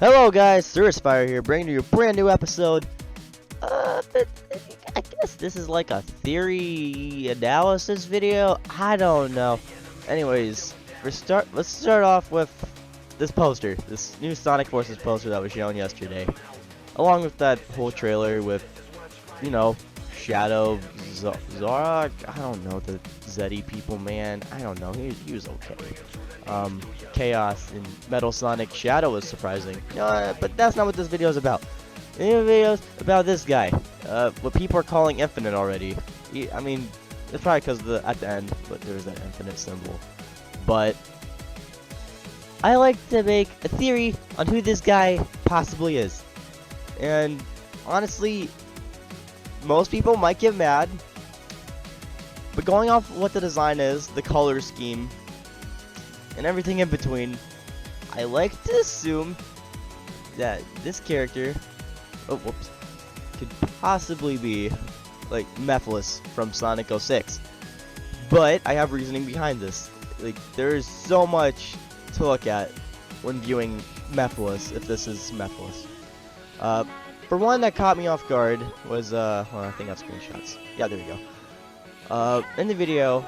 Hello guys, Cirrusfire here, bringing you a brand new episode. I guess this is like a theory analysis video. I don't know. Anyways, let's start off with this poster, this new Sonic Forces poster that was shown yesterday, along with that whole trailer with, you know, Shadow, Zorak. I don't know the Zeddy people, man. I don't know. He was okay. Chaos and Metal Sonic Shadow was surprising. But that's not what this video is about. This video is about this guy. What people are calling Infinite already. I mean, it's probably because at the end, but there's that Infinite symbol. But I like to make a theory on who this guy possibly is. And honestly, most people might get mad. But going off what the design is, the color scheme, and everything in between, I like to assume that this character, could possibly be like Mephiles from Sonic 06. But I have reasoning behind this. Like, there is so much to look at when viewing Mephiles, if this is Mephiles. For one that caught me off guard was, well, I think that's screenshots. Yeah, there you go. In the video,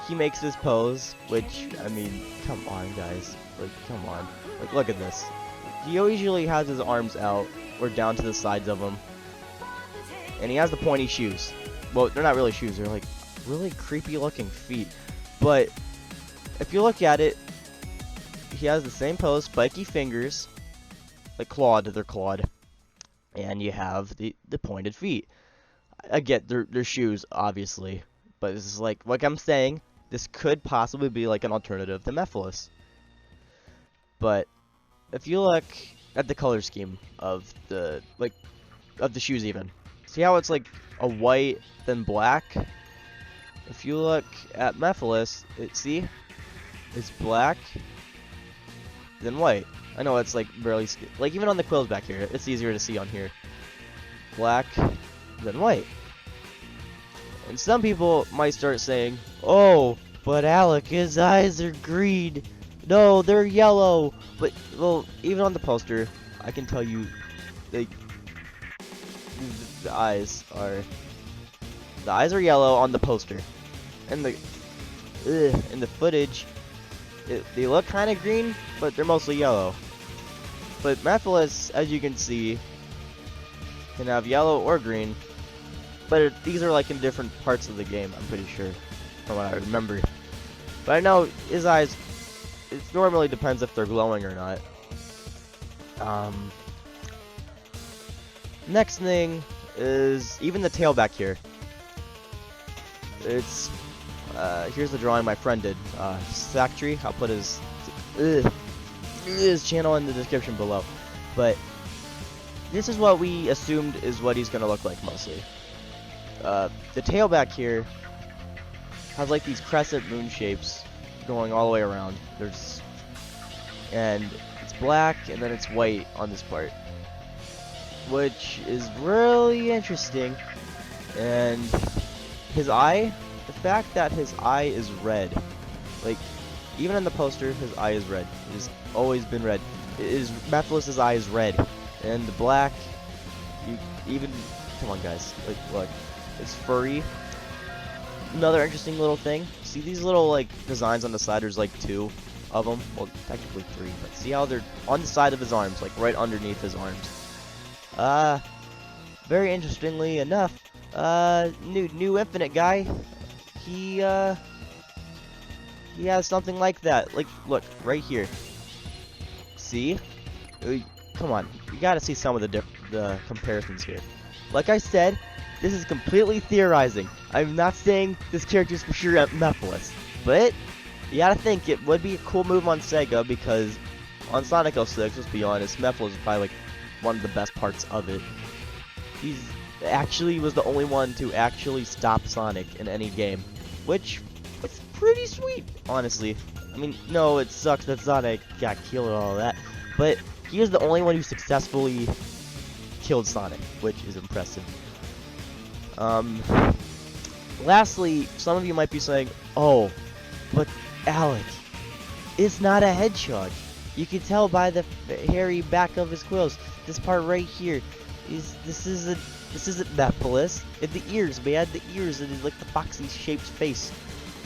he makes this pose, which, I mean, come on, guys. Like, come on. Like, look at this. He usually has his arms out, or down to the sides of him. And he has the pointy shoes. Well, they're not really shoes, they're like really creepy looking feet. But, if you look at it, he has the same pose, spiky fingers, like clawed, they're clawed. And you have the pointed feet. I get they're shoes, obviously. But this is like I'm saying, this could possibly be like an alternative to Mephiles. But if you look at the color scheme of the shoes, even see how it's like a white then black. If you look at Mephiles, it's black then white. I know it's like barely like even on the quills back here, it's easier to see on here. Black then white. And some people might start saying, "Oh, but Alec, his eyes are green. No, they're yellow." But, well, even on the poster, I can tell you, the eyes are yellow on the poster, and in the footage, they look kind of green, but they're mostly yellow. But Mephiles, as you can see, can have yellow or green. But these are like in different parts of the game, I'm pretty sure, from what I remember. But I know his eyes, it normally depends if they're glowing or not. Next thing is even the tail back here. It's, here's the drawing my friend did. Sacktree, I'll put his channel in the description below. But this is what we assumed is what he's gonna look like mostly. The tail back here has like these crescent moon shapes going all the way around. And it's black and then it's white on this part, which is really interesting. And his eye, the fact that his eye is red, like even in the poster, his eye is red. It has always been red. Mephiles' eye is red, and the black, come on guys, like look. It's furry. Another interesting little thing. See these little like designs on the side? There's like 2 of them. Well, technically 3. But see how they're on the side of his arms, like right underneath his arms. Very interestingly enough, new Infinite guy. He has something like that. Like, look right here. See? Come on, you gotta see some of the comparisons here. Like I said, this is completely theorizing. I'm not saying this character is for sure Mephiles, but you gotta think it would be a cool move on Sega, because on Sonic 06, let's be honest, Mephiles is probably like one of the best parts of it. He's actually was the only one to actually stop Sonic in any game, which was pretty sweet, honestly. I mean, no, it sucks that Sonic got killed and all that, but he is the only one who successfully killed Sonic, which is impressive. Lastly, some of you might be saying, "Oh, but Alec, it's not a hedgehog. You can tell by the hairy back of his quills. This part right here this isn't Mephiles. And the ears, man, the ears, and like the foxy shaped face.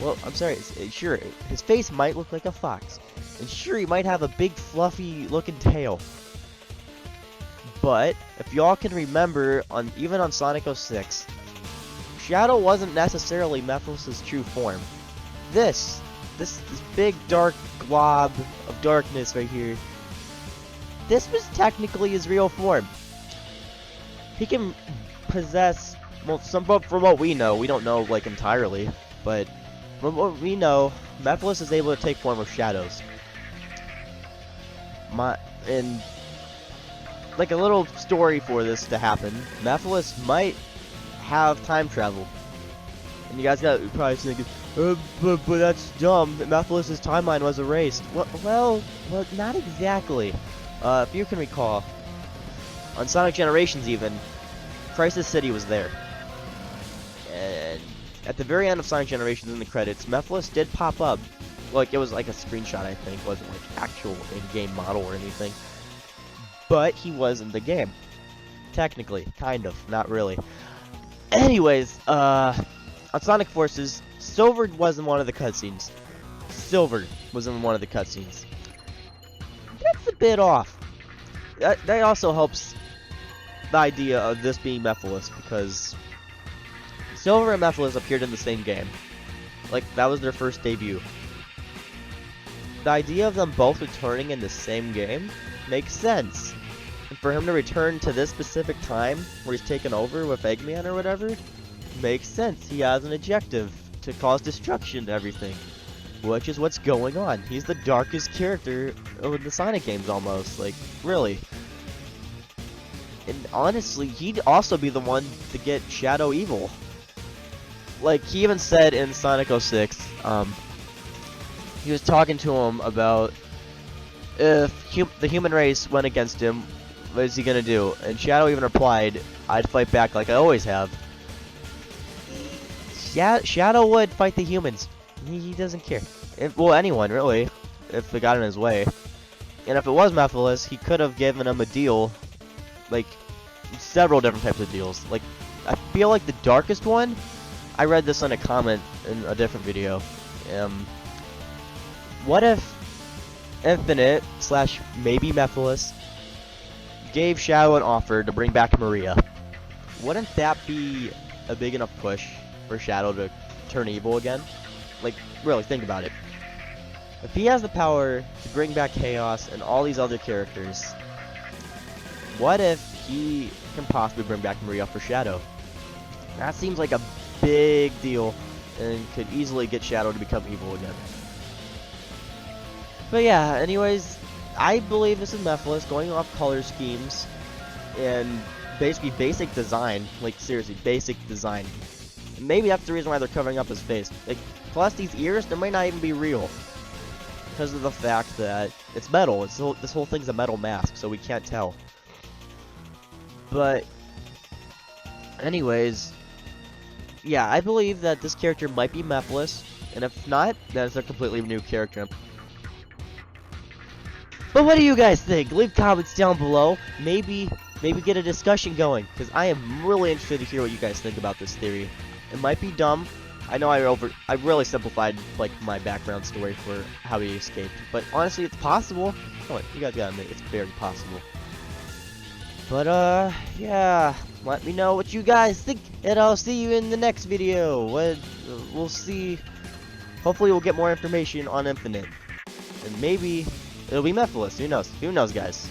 Well, I'm sorry, sure, his face might look like a fox. And sure, he might have a big fluffy looking tail. But if y'all can remember, even on Sonic 06, Shadow wasn't necessarily Mephiles' true form. This big dark glob of darkness right here, this was technically his real form. He can possess, well, from what we know, we don't know like entirely, but from what we know, Mephiles is able to take form of shadows. And like a little story for this to happen, Mephiles might have time traveled. And you guys got probably thinking, but that's dumb. Mephiles' timeline was erased. Well, not exactly. If you can recall, on Sonic Generations even, Crisis City was there. And at the very end of Sonic Generations in the credits, Mephiles did pop up. Like, it was like a screenshot, I think. It wasn't like actual in-game model or anything. But he was in the game. Technically. Kind of. Not really. Anyways, on Sonic Forces, Silver was in one of the cutscenes. Silver was in one of the cutscenes. That's a bit off. That also helps the idea of this being Mephiles, because Silver and Mephiles appeared in the same game. Like, that was their first debut. The idea of them both returning in the same game makes sense. And for him to return to this specific time, where he's taken over with Eggman or whatever, makes sense. He has an objective to cause destruction to everything, which is what's going on. He's the darkest character in the Sonic games almost, like, really. And honestly, he'd also be the one to get Shadow evil. Like, he even said in Sonic 06, he was talking to him about if the human race went against him, what is he gonna do? And Shadow even replied, I'd fight back like I always have. Shadow would fight the humans. He doesn't care. Well, anyone, really, if it got in his way. And if it was Mephiles, he could have given him a deal, like, several different types of deals. Like, I feel like the darkest one, I read this on a comment in a different video. What if Infinite / maybe Mephiles gave Shadow an offer to bring back Maria? Wouldn't that be a big enough push for Shadow to turn evil again? Like, really, think about it. If he has the power to bring back Chaos and all these other characters, what if he can possibly bring back Maria for Shadow? That seems like a big deal and could easily get Shadow to become evil again. But yeah, anyways, I believe this is Mephiles going off color schemes and basically basic design. Like, seriously, basic design. And maybe that's the reason why they're covering up his face. Like, plus these ears, they might not even be real, because of the fact that it's metal. This whole thing's a metal mask, so we can't tell. But anyways, yeah, I believe that this character might be Mephiles, and if not, then it's a completely new character. But what do you guys think? Leave comments down below. Maybe get a discussion going, because I am really interested to hear what you guys think about this theory. It might be dumb. I know I really simplified like my background story for how he escaped, but honestly, it's possible. Come on, you guys gotta admit, it's very possible. But yeah, let me know what you guys think, and I'll see you in the next video. We'll see. Hopefully, we'll get more information on Infinite, and maybe it'll be Mephiles. Who knows? Who knows, guys?